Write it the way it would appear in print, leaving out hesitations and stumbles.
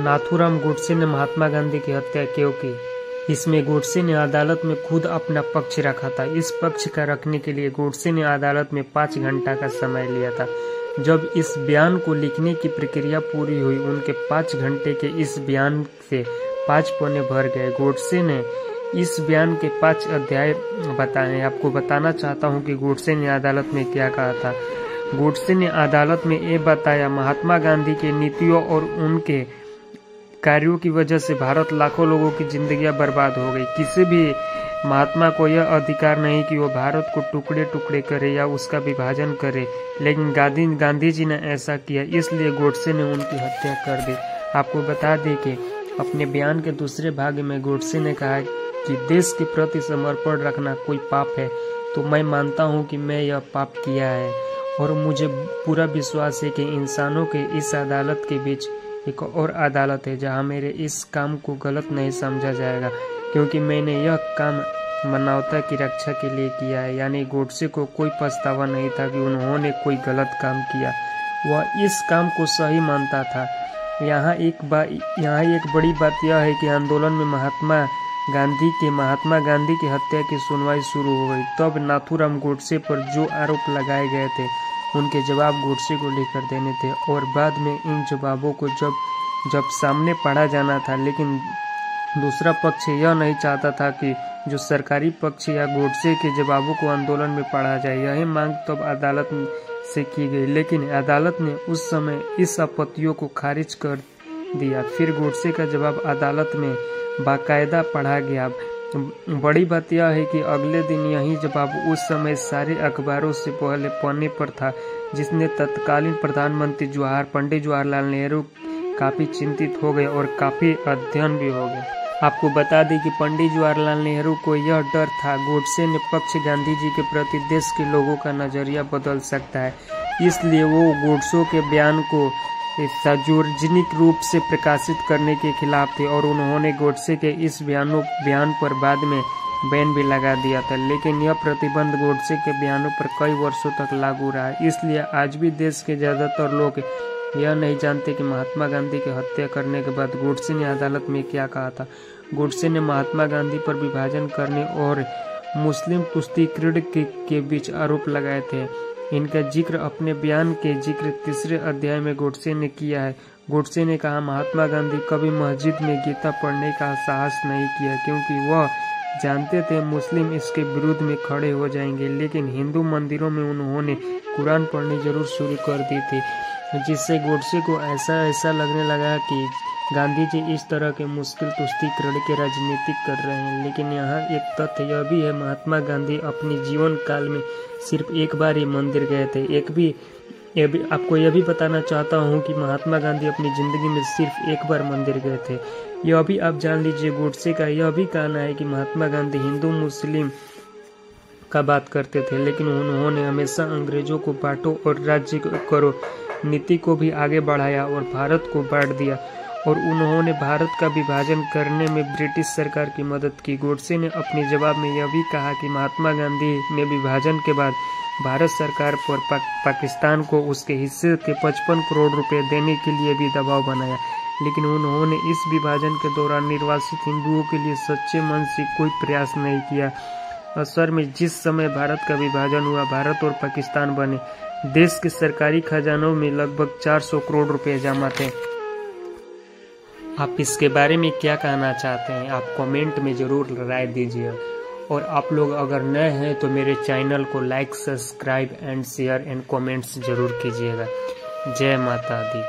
नाथूराम गोडसे ने महात्मा गांधी की हत्या क्यों की? इसमें गोडसे ने अदालत में खुद अपना पक्ष रखा था। इस पक्ष का रखने के लिए गोडसे ने अदालत में 5 घंटा का समय लिया था। जब इस बयान को लिखने की प्रक्रिया पूरी हुई, उनके 5 घंटे के इस बयान से 5 पन्ने भर गए। गोडसे ने इस बयान के 5 अध्याय बताए। आपको बताना चाहता हूं कि गोडसे ने अदालत में क्या कहा था। गोडसे ने अदालत में ये बताया, महात्मा गांधी के नीतियों और उनके कार्यों की वजह से भारत लाखों लोगों की जिंदगियां बर्बाद हो गई। किसी भी महात्मा को यह अधिकार नहीं कि वो भारत को टुकड़े टुकड़े करे या उसका विभाजन करे, लेकिन गांधी जी ने ऐसा किया, इसलिए गोडसे ने उनकी हत्या कर दी। आपको बता दें कि अपने बयान के दूसरे भाग में गोडसे ने कहा कि देश के प्रति समर्पण रखना कोई पाप है, तो मैं मानता हूं कि मैं यह पाप किया है और मुझे पूरा विश्वास है कि इंसानों के इस अदालत के बीच एक और अदालत है जहां मेरे इस काम को गलत नहीं समझा जाएगा, क्योंकि मैंने यह काम मानवता की रक्षा के लिए किया है। यानी गोडसे को कोई पछतावा नहीं था कि उन्होंने कोई गलत काम किया, वह इस काम को सही मानता था। यहाँ एक बड़ी बात यह है कि आंदोलन में महात्मा गांधी की हत्या की सुनवाई शुरू हो गई। तब नाथूराम गोडसे पर जो आरोप लगाए गए थे उनके जवाब गोडसे को लेकर देने थे और बाद में इन जवाबों को जब सामने पढ़ा जाना था, लेकिन दूसरा पक्ष यह नहीं चाहता था कि जो सरकारी पक्ष या गोडसे के जवाबों को आंदोलन में पढ़ा जाए। यही मांग तब अदालत से की गई, लेकिन अदालत ने उस समय इस आपत्तियों को खारिज कर दिया। फिर गोडसे का जवाब अदालत में बाकायदा पढ़ा गया। बड़ी बात यह है कि अगले दिन यही जवाब उस समय सारे अखबारों से पहले पन्ने पर था, जिसने तत्कालीन प्रधानमंत्री पंडित जवाहरलाल नेहरू काफी चिंतित हो गए और काफी अध्ययन भी हो गए। आपको बता दें कि पंडित जवाहरलाल नेहरू को यह डर था गोडसे ने पक्ष गांधी जी के प्रति देश के लोगों का नजरिया बदल सकता है, इसलिए वो गोडसे के बयान को सार्वजनिक रूप से प्रकाशित करने के खिलाफ थे और उन्होंने गोडसे के इस बयान पर बाद में बैन भी लगा दिया था। लेकिन यह प्रतिबंध गोडसे के बयानों पर कई वर्षों तक लागू रहा। इसलिए आज भी देश के ज्यादातर लोग यह नहीं जानते कि महात्मा गांधी की हत्या करने के बाद गोडसे ने अदालत में क्या कहा था। गोडसे ने महात्मा गांधी पर विभाजन करने और मुस्लिम तुष्टीकरण के बीच आरोप लगाए थे। इनका जिक्र अपने बयान के जिक्र 3 अध्याय में गोडसे ने किया है। गोडसे ने कहा, महात्मा गांधी कभी मस्जिद में गीता पढ़ने का साहस नहीं किया, क्योंकि वह जानते थे मुस्लिम इसके विरुद्ध में खड़े हो जाएंगे। लेकिन हिंदू मंदिरों में उन्होंने कुरान पढ़नी जरूर शुरू कर दी थी, जिससे गोडसे को ऐसा लगने लगा कि गांधी जी इस तरह के मुश्किल तुष्टीकरण के राजनीतिक कर रहे हैं। लेकिन यहाँ एक तथ्य यह भी है, महात्मा गांधी अपने जीवन काल में सिर्फ एक बार ही मंदिर गए थे। आपको यह भी बताना चाहता हूँ कि महात्मा गांधी अपनी जिंदगी में सिर्फ एक बार मंदिर गए थे। यह भी आप जान लीजिए, गोडसे का यह भी कहना है कि महात्मा गांधी हिंदू मुस्लिम का बात करते थे, लेकिन उन्होंने हमेशा अंग्रेजों को बांटो और राज्य करो नीति को भी आगे बढ़ाया और भारत को बांट दिया, और उन्होंने भारत का विभाजन करने में ब्रिटिश सरकार की मदद की। गोडसे ने अपने जवाब में यह भी कहा कि महात्मा गांधी ने विभाजन के बाद भारत सरकार पर पाकिस्तान को उसके हिस्से के 55 करोड़ रुपए देने के लिए भी दबाव बनाया, लेकिन उन्होंने इस विभाजन के दौरान निर्वासित हिंदुओं के लिए सच्चे मन से कोई प्रयास नहीं किया। असर में जिस समय भारत का विभाजन हुआ, भारत और पाकिस्तान बने, देश के सरकारी खजानों में लगभग 400 करोड़ रुपए जमा थे। आप इसके बारे में क्या कहना चाहते हैं? आप कमेंट में जरूर राय दीजिए, और आप लोग अगर नए हैं तो मेरे चैनल को like, subscribe and share and comments जरूर कीजिएगा। जय माता दी।